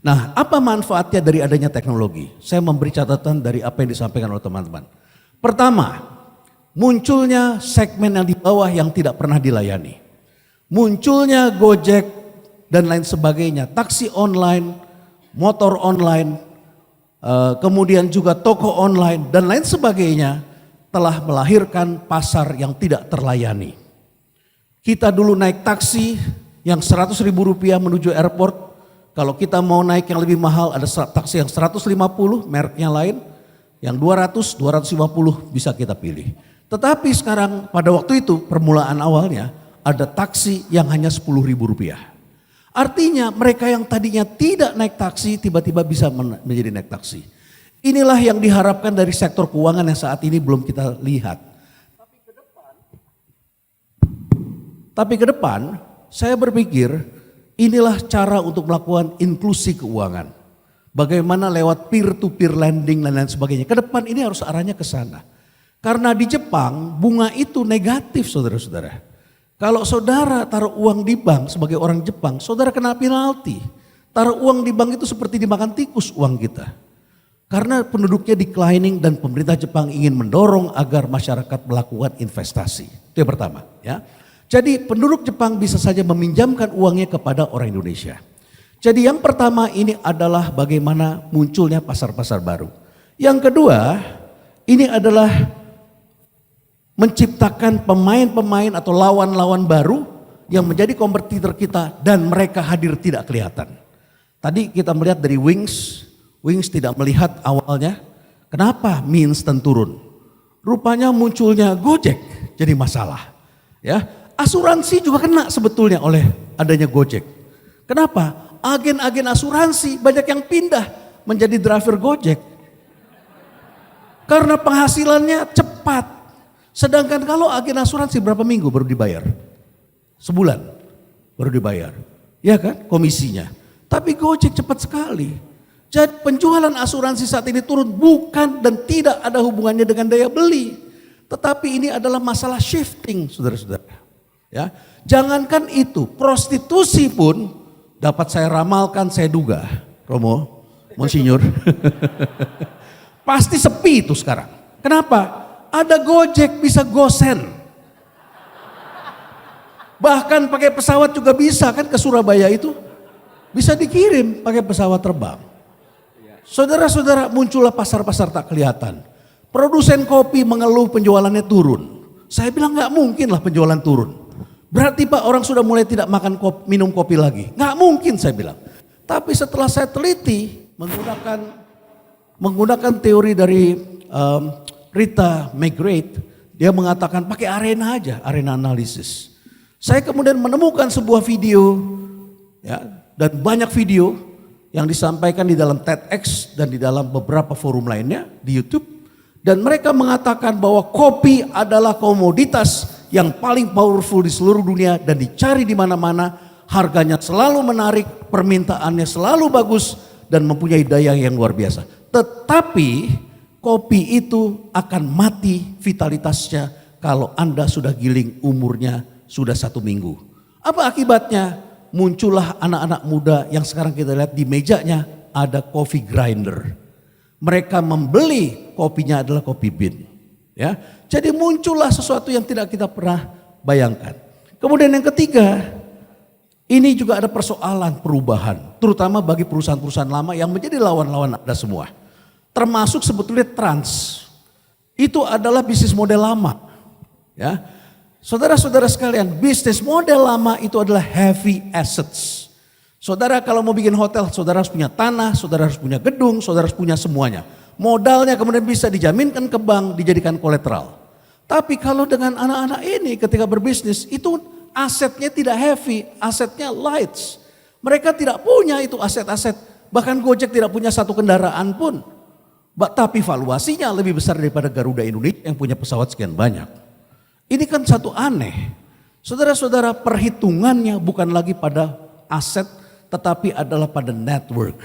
Nah, apa manfaatnya dari adanya teknologi? Saya memberi catatan dari apa yang disampaikan oleh teman-teman. Pertama, munculnya segmen yang di bawah yang tidak pernah dilayani. Munculnya Gojek dan lain sebagainya, taksi online, motor online, kemudian juga toko online dan lain sebagainya telah melahirkan pasar yang tidak terlayani. Kita dulu naik taksi yang Rp100.000 menuju airport, kalau kita mau naik yang lebih mahal ada taksi yang 150, mereknya lain, yang 200, 250 bisa kita pilih. Tetapi sekarang pada waktu itu permulaan awalnya ada taksi yang hanya Rp10.000. Artinya mereka yang tadinya tidak naik taksi tiba-tiba bisa menjadi naik taksi. Inilah yang diharapkan dari sektor keuangan yang saat ini belum kita lihat. Tapi ke depan saya berpikir inilah cara untuk melakukan inklusi keuangan. Bagaimana lewat peer-to-peer lending dan lain sebagainya. Ke depan ini harus arahnya ke sana. Karena di Jepang bunga itu negatif saudara-saudara. Kalau saudara taruh uang di bank sebagai orang Jepang, saudara kena penalti. Taruh uang di bank itu seperti dimakan tikus uang kita. Karena penduduknya declining dan pemerintah Jepang ingin mendorong agar masyarakat melakukan investasi. Itu yang pertama ya. Jadi penduduk Jepang bisa saja meminjamkan uangnya kepada orang Indonesia. Jadi yang pertama ini adalah bagaimana munculnya pasar-pasar baru. Yang kedua ini adalah menciptakan pemain-pemain atau lawan-lawan baru yang menjadi kompetitor kita dan mereka hadir tidak kelihatan. Tadi kita melihat dari Wings tidak melihat awalnya kenapa mie instan turun. Rupanya munculnya Gojek jadi masalah. Ya, asuransi juga kena sebetulnya oleh adanya Gojek. Kenapa? Agen-agen asuransi banyak yang pindah menjadi driver Gojek. Karena penghasilannya cepat. Sedangkan kalau agen asuransi berapa minggu baru dibayar? Sebulan baru dibayar. Ya kan komisinya. Tapi Gojek cepat sekali. Jadi penjualan asuransi saat ini turun bukan dan tidak ada hubungannya dengan daya beli. Tetapi ini adalah masalah shifting saudara-saudara. Ya, jangankan itu prostitusi pun dapat saya ramalkan, saya duga. Romo, Monsinyur. Pasti sepi itu sekarang. Kenapa? Ada Gojek bisa gosen. Bahkan pakai pesawat juga bisa kan ke Surabaya itu. Bisa dikirim pakai pesawat terbang. Saudara-saudara muncullah pasar-pasar tak kelihatan. Produsen kopi mengeluh penjualannya turun. Saya bilang nggak mungkin lah penjualan turun. Berarti Pak orang sudah mulai tidak makan kopi, minum kopi lagi. Nggak mungkin saya bilang. Tapi setelah saya teliti menggunakan teori dari Rita McGrath, dia mengatakan pakai arena aja, arena analisis. Saya kemudian menemukan sebuah video ya, dan banyak video yang disampaikan di dalam TEDx dan di dalam beberapa forum lainnya di YouTube. Dan mereka mengatakan bahwa kopi adalah komoditas yang paling powerful di seluruh dunia dan dicari di mana-mana. Harganya selalu menarik, permintaannya selalu bagus dan mempunyai daya yang luar biasa. Tetapi kopi itu akan mati vitalitasnya kalau Anda sudah giling umurnya sudah 1 minggu. Apa akibatnya? Muncullah anak-anak muda yang sekarang kita lihat di mejanya ada coffee grinder. Mereka membeli kopinya adalah kopi bean. Ya, jadi muncullah sesuatu yang tidak kita pernah bayangkan. Kemudian yang ketiga, ini juga ada persoalan perubahan, terutama bagi perusahaan-perusahaan lama yang menjadi lawan-lawan Anda semua. Termasuk sebetulnya trans. Itu adalah bisnis model lama. Ya. Saudara-saudara sekalian, bisnis model lama itu adalah heavy assets. Saudara kalau mau bikin hotel, saudara harus punya tanah, saudara harus punya gedung, saudara harus punya semuanya. Modalnya kemudian bisa dijaminkan ke bank, dijadikan kolateral. Tapi kalau dengan anak-anak ini ketika berbisnis, itu asetnya tidak heavy, asetnya light. Mereka tidak punya itu aset-aset. Bahkan Gojek tidak punya satu kendaraan pun. Tapi valuasinya lebih besar daripada Garuda Indonesia yang punya pesawat sekian banyak. Ini kan satu aneh. Saudara-saudara, perhitungannya bukan lagi pada aset tetapi adalah pada network.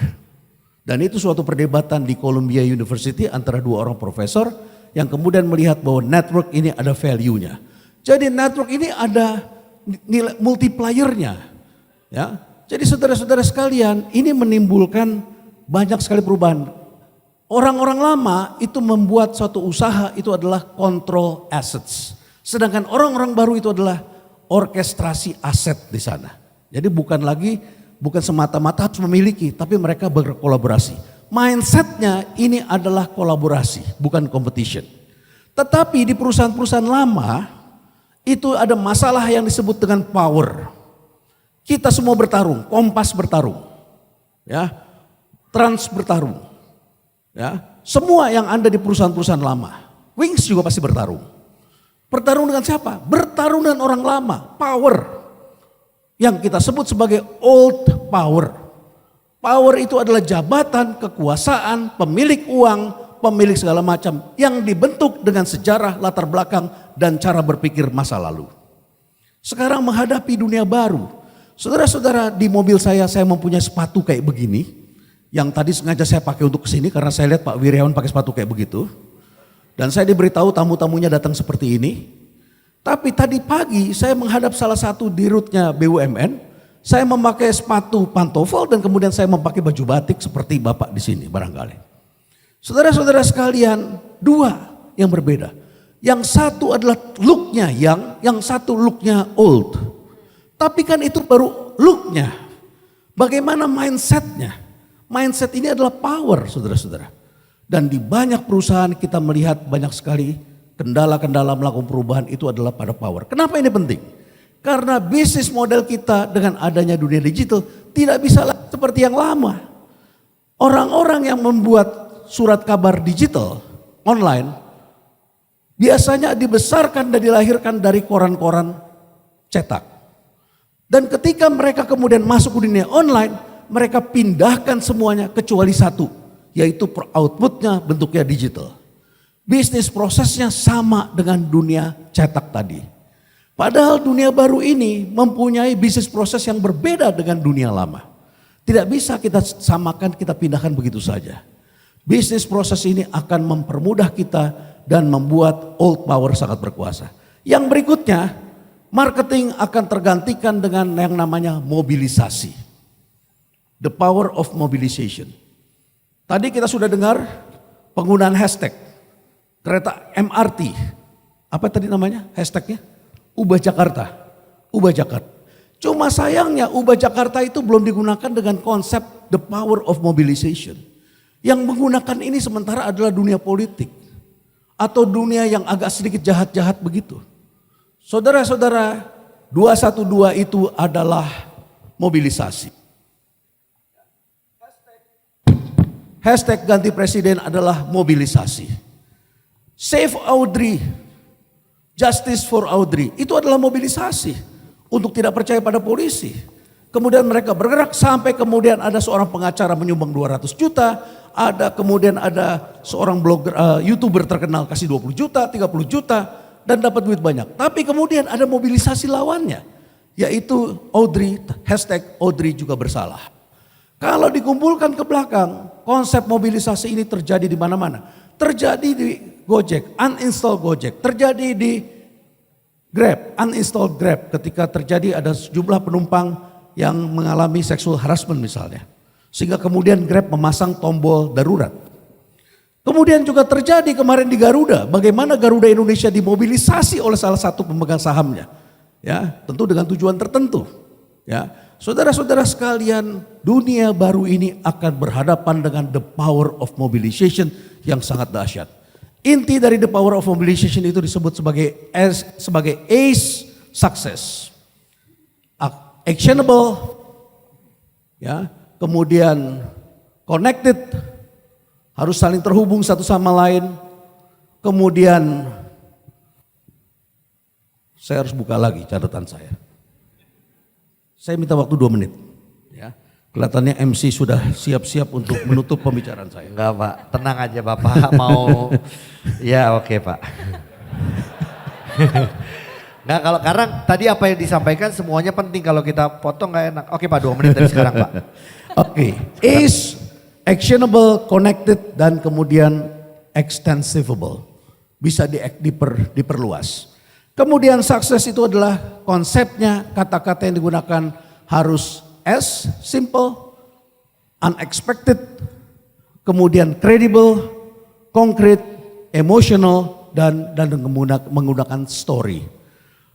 Dan itu suatu perdebatan di Columbia University antara 2 orang profesor yang kemudian melihat bahwa network ini ada value-nya. Jadi network ini ada nilai multiplier-nya. Ya. Jadi saudara-saudara sekalian, ini menimbulkan banyak sekali perubahan. Orang-orang lama itu membuat suatu usaha itu adalah control assets. Sedangkan orang-orang baru itu adalah orkestrasi aset di sana. Jadi bukan semata-mata harus memiliki, tapi mereka berkolaborasi. Mindsetnya ini adalah kolaborasi, bukan competition. Tetapi di perusahaan-perusahaan lama itu ada masalah yang disebut dengan power. Kita semua bertarung, Kompas bertarung, ya, Trans bertarung, ya, semua yang ada di perusahaan-perusahaan lama, Wings juga pasti bertarung. Bertarung dengan siapa? Bertarung dengan orang lama, power, yang kita sebut sebagai old power. Power itu adalah jabatan, kekuasaan, pemilik uang, pemilik segala macam yang dibentuk dengan sejarah, latar belakang, dan cara berpikir masa lalu. Sekarang menghadapi dunia baru. Saudara-saudara, di mobil saya mempunyai sepatu kayak begini. Yang tadi sengaja saya pakai untuk kesini karena saya lihat Pak Wiryawan pakai sepatu kayak begitu. Dan saya diberitahu tamu-tamunya datang seperti ini. Tapi tadi pagi saya menghadap salah satu dirutnya BUMN. Saya memakai sepatu pantofel dan kemudian saya memakai baju batik seperti Bapak di sini barangkali. Saudara-saudara sekalian, dua yang berbeda. Yang satu adalah looknya yang satu looknya old. Tapi kan itu baru looknya. Bagaimana mindsetnya? Mindset ini adalah power, saudara-saudara. Dan di banyak perusahaan kita melihat banyak sekali kendala-kendala melakukan perubahan itu adalah pada power. Kenapa ini penting? Karena bisnis model kita dengan adanya dunia digital tidak bisa seperti yang lama. Orang-orang yang membuat surat kabar digital online biasanya dibesarkan dan dilahirkan dari koran-koran cetak. Dan ketika mereka kemudian masuk ke dunia online, mereka pindahkan semuanya kecuali satu, yaitu outputnya bentuknya digital. Bisnis prosesnya sama dengan dunia cetak tadi. Padahal dunia baru ini mempunyai bisnis proses yang berbeda dengan dunia lama. Tidak bisa kita samakan, kita pindahkan begitu saja. Bisnis proses ini akan mempermudah kita dan membuat old power sangat berkuasa. Yang berikutnya, marketing akan tergantikan dengan yang namanya mobilisasi. The power of mobilization. Tadi kita sudah dengar penggunaan hashtag. Kereta MRT. Apa tadi namanya hashtagnya? Ubah Jakarta. Ubah Jakarta. Cuma sayangnya Ubah Jakarta itu belum digunakan dengan konsep the power of mobilization. Yang menggunakan ini sementara adalah dunia politik. Atau dunia yang agak sedikit jahat-jahat begitu. Saudara-saudara, 212 itu adalah mobilisasi. Hashtag ganti presiden adalah mobilisasi. Save Audrey, Justice for Audrey, itu adalah mobilisasi untuk tidak percaya pada polisi. Kemudian mereka bergerak sampai kemudian ada seorang pengacara menyumbang 200 juta, kemudian ada seorang blogger, YouTuber terkenal kasih 20 juta, 30 juta, dan dapat duit banyak. Tapi kemudian ada mobilisasi lawannya, yaitu Audrey, hashtag Audrey juga bersalah. Kalau dikumpulkan ke belakang, konsep mobilisasi ini terjadi di mana-mana. Terjadi di Gojek, uninstall Gojek. Terjadi di Grab, uninstall Grab ketika terjadi ada sejumlah penumpang yang mengalami sexual harassment misalnya. Sehingga kemudian Grab memasang tombol darurat. Kemudian juga terjadi kemarin di Garuda, bagaimana Garuda Indonesia dimobilisasi oleh salah satu pemegang sahamnya. Ya, tentu dengan tujuan tertentu. Ya, saudara-saudara sekalian, dunia baru ini akan berhadapan dengan the power of mobilization yang sangat dahsyat. Inti dari the power of mobilization itu disebut sebagai ACE success. Actionable, ya, kemudian connected, harus saling terhubung satu sama lain. Kemudian saya harus buka lagi catatan saya. Saya minta waktu 2 menit. Ya. Kelihatannya MC sudah siap-siap untuk menutup pembicaraan saya. Enggak Pak, tenang aja Bapak mau. Ya oke Pak. Nah kalau karena tadi apa yang disampaikan semuanya penting, kalau kita potong nggak enak. Oke Pak, 2 menit dari sekarang Pak. Oke, is actionable, connected, dan kemudian extensible. Bisa diperluas. Kemudian sukses itu adalah konsepnya, kata-kata yang digunakan harus as simple, unexpected, kemudian credible, konkret, emotional, dan menggunakan story.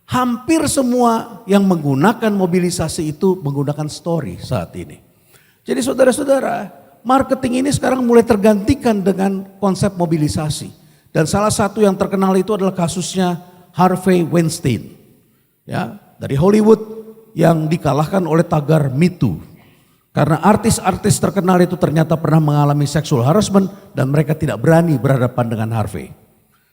Hampir semua yang menggunakan mobilisasi itu menggunakan story saat ini. Jadi saudara-saudara, marketing ini sekarang mulai tergantikan dengan konsep mobilisasi. Dan salah satu yang terkenal itu adalah kasusnya Harvey Weinstein. Ya, dari Hollywood yang dikalahkan oleh tagar Me Too. Karena artis-artis terkenal itu ternyata pernah mengalami sexual harassment dan mereka tidak berani berhadapan dengan Harvey.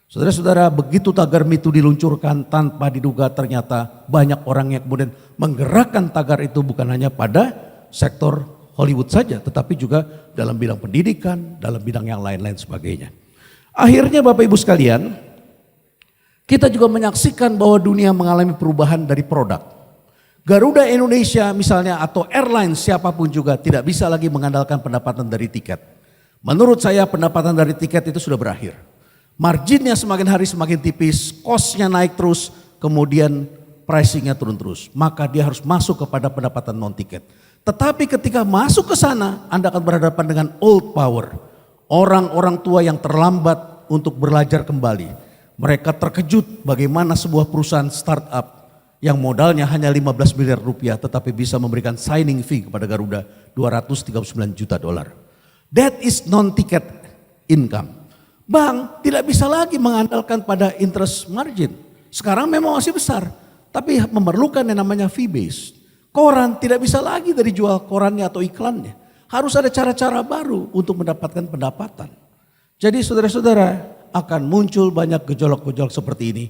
Saudara-saudara, begitu tagar Me Too diluncurkan tanpa diduga ternyata banyak orang yang kemudian menggerakkan tagar itu bukan hanya pada sektor Hollywood saja, tetapi juga dalam bidang pendidikan, dalam bidang yang lain-lain sebagainya. Akhirnya Bapak Ibu sekalian, kita juga menyaksikan bahwa dunia mengalami perubahan dari produk. Garuda Indonesia misalnya atau airline siapapun juga tidak bisa lagi mengandalkan pendapatan dari tiket. Menurut saya pendapatan dari tiket itu sudah berakhir. Marginnya semakin hari semakin tipis, cost-nya naik terus, kemudian pricing-nya turun terus. Maka dia harus masuk kepada pendapatan non-tiket. Tetapi ketika masuk ke sana, Anda akan berhadapan dengan old power. Orang-orang tua yang terlambat untuk belajar kembali. Mereka terkejut bagaimana sebuah perusahaan startup yang modalnya hanya 15 miliar rupiah tetapi bisa memberikan signing fee kepada Garuda 239 juta dolar. That is non-ticket income. Bank tidak bisa lagi mengandalkan pada interest margin. Sekarang memang masih besar, tapi memerlukan yang namanya fee based. Koran tidak bisa lagi dari jual korannya atau iklannya. Harus ada cara-cara baru untuk mendapatkan pendapatan. Jadi saudara-saudara akan muncul banyak gejolak-gejolak seperti ini.